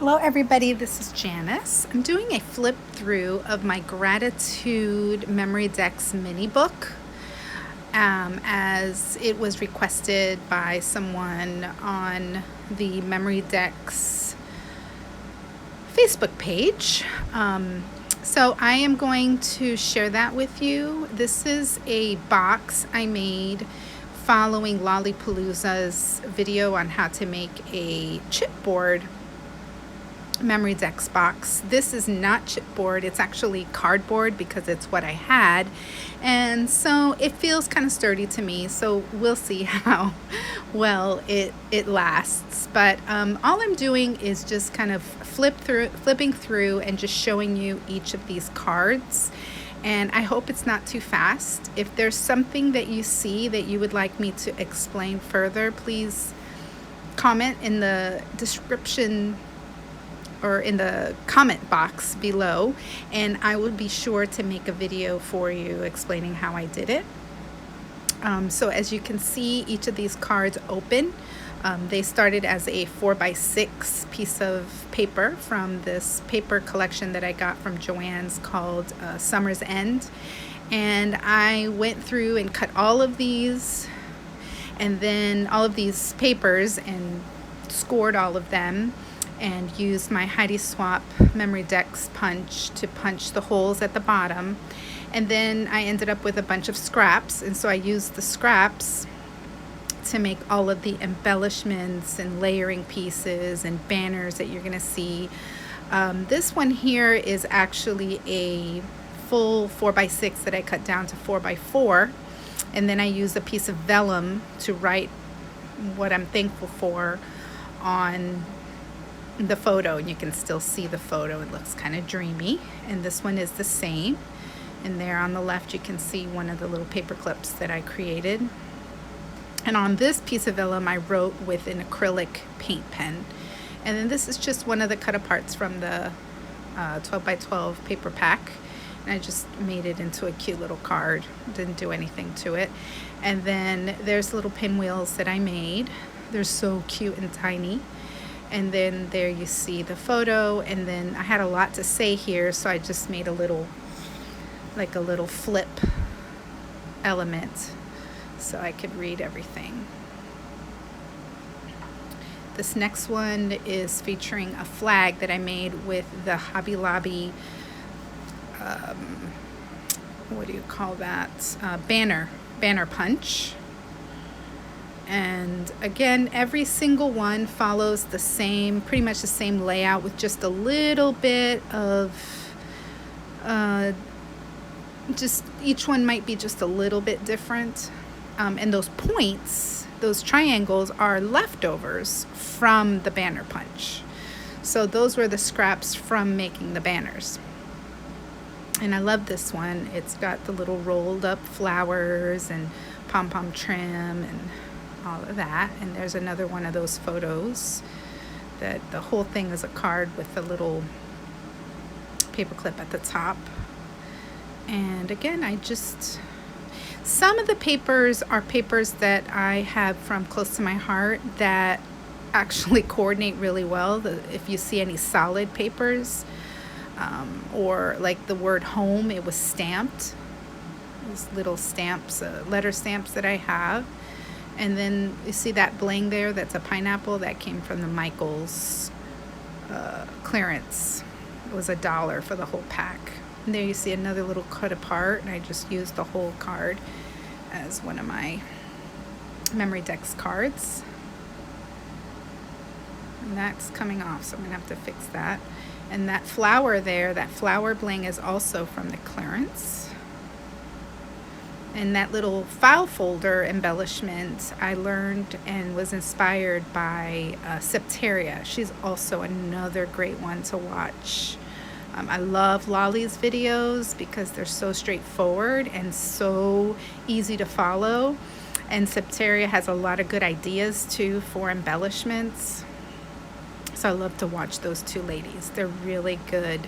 Hello everybody, this is Janice. I'm doing a flip through of my Gratitude Memory Dex Mini book as it was requested by someone on the Memory Dex Facebook page. So I am going to share that with you. This is a box I made following Palooza's video on how to make a chipboard Memory Dex box. This is not chipboard, it's actually cardboard because it's what I had, and so it feels kind of sturdy to me, so we'll see how well it lasts. But all I'm doing is just kind of flipping through and just showing you each of these cards, and I hope it's not too fast. If there's something that you see that you would like me to explain further, please comment in the description or in the comment box below, and I will be sure to make a video for you explaining how I did it. So as you can see, each of these cards open. They started as a 4x6 piece of paper from this paper collection that I got from Joann's called Summer's End, and I went through and cut all of these and then all of these papers and scored all of them, and used my Heidi Swap Memory Dex punch to punch the holes at the bottom. And then I ended up with a bunch of scraps, and so I used the scraps to make all of the embellishments and layering pieces and banners that you're gonna see. This one here is actually a full 4x6 that I cut down to 4x4, and then I used a piece of vellum to write what I'm thankful for on the photo, and you can still see the photo. It looks kind of dreamy, and this one is the same. And there on the left you can see one of the little paper clips that I created, and on this piece of vellum I wrote with an acrylic paint pen. And then this is just one of the cut aparts from the 12x12 paper pack, and I just made it into a cute little card. Didn't do anything to it. And then there's little pinwheels that I made. They're so cute and tiny. And then there you see the photo, and then I had a lot to say here, so I just made a little, like a little flip element so I could read everything. This next one is featuring a flag that I made with the Hobby Lobby, what do you call that, banner punch. And again, every single one follows the same, pretty much the same layout, with just a little bit of, just each one might be just a little bit different. And those points, those triangles, are leftovers from the banner punch. So those were the scraps from making the banners. And I love this one. It's got the little rolled up flowers and pom-pom trim and all of that. And there's another one of those photos that the whole thing is a card with a little paper clip at the top. And again, some of the papers are papers that I have from close to my heart that actually coordinate really well. If you see any solid papers, or like the word home, it was stamped. These little stamps, letter stamps that I have. And then you see that bling there, that's a pineapple. That came from the Michaels clearance. It was $1 for the whole pack. And there you see another little cut apart, and I just used the whole card as one of my Memory Dex cards. And that's coming off, so I'm gonna have to fix that. And that flower there, that flower bling, is also from the clearance. And that little file folder embellishment I learned and was inspired by Septeria. She's also another great one to watch. I love Lolly's videos because they're so straightforward and so easy to follow. And Septeria has a lot of good ideas too for embellishments. So I love to watch those two ladies. They're really good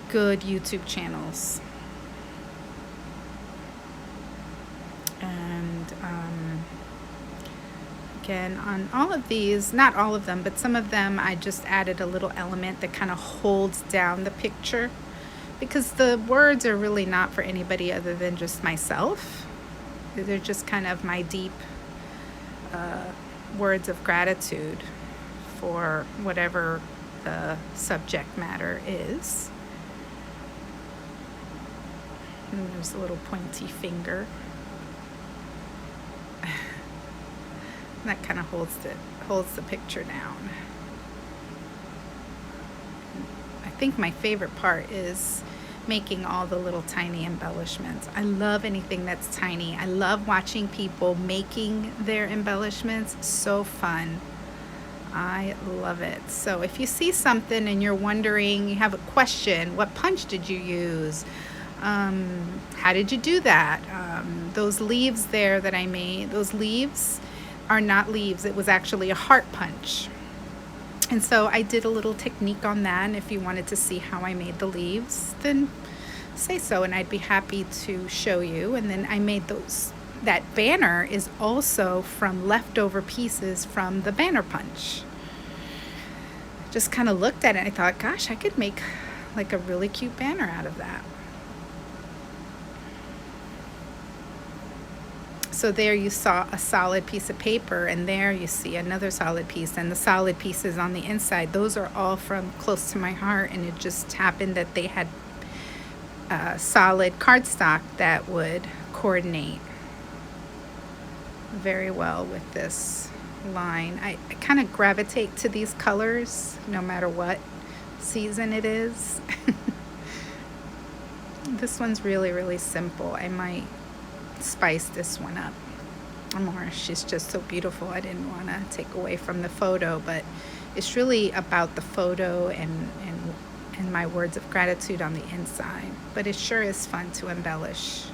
YouTube channels. And Again, on all of these, not all of them, but some of them, I just added a little element that kind of holds down the picture, because the words are really not for anybody other than just myself. They're just kind of my deep words of gratitude for whatever the subject matter is. And there's a little pointy finger. That kind of holds the picture down. I think my favorite part is making all the little tiny embellishments. I love anything that's tiny. I love watching people making their embellishments. So fun. I love it. So if you see something and you're wondering, you have a question, what punch did you use? How did you do that? Those leaves there that I made, those leaves are not leaves. It was actually a heart punch. And so I did a little technique on that, and if you wanted to see how I made the leaves, then say so, and I'd be happy to show you. And then I made those. That banner is also from leftover pieces from the banner punch. Just kind of looked at it and I thought, gosh, I could make like a really cute banner out of that. So there you saw a solid piece of paper, and there you see another solid piece, and the solid pieces on the inside, those are all from close to my heart, and it just happened that they had solid cardstock that would coordinate very well with this line. I kind of gravitate to these colors no matter what season it is. This one's really, really simple. I might spice this one up more. She's just so beautiful. I didn't want to take away from the photo, but it's really about the photo and my words of gratitude on the inside. But it sure is fun to embellish.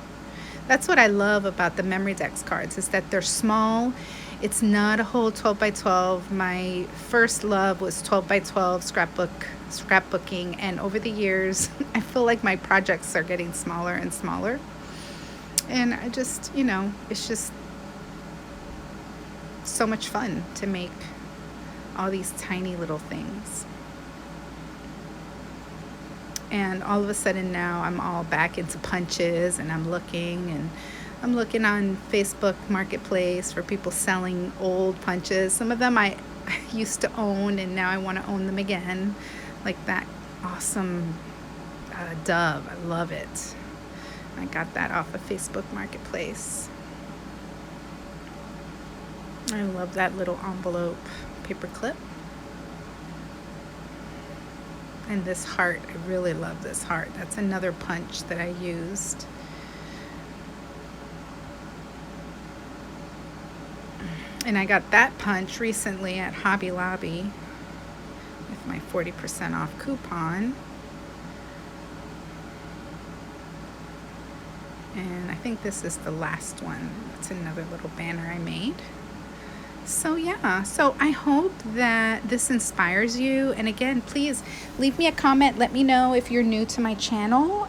That's what I love about the Memory Dex cards, is that they're small. It's not a whole 12 by 12. My first love was 12 by 12 scrapbooking, and over the years I feel like my projects are getting smaller and smaller. And I just, it's just so much fun to make all these tiny little things. And all of a sudden now I'm all back into punches, and I'm looking on Facebook Marketplace for people selling old punches. Some of them I used to own, and now I want to own them again. Like that awesome dove. I love it. I got that off of Facebook Marketplace. I love that little envelope paper clip. And this heart, I really love this heart. That's another punch that I used. And I got that punch recently at Hobby Lobby with my 40% off coupon. And I think this is the last one. It's another little banner I made. So yeah, so I hope that this inspires you. And again, please leave me a comment. Let me know if you're new to my channel.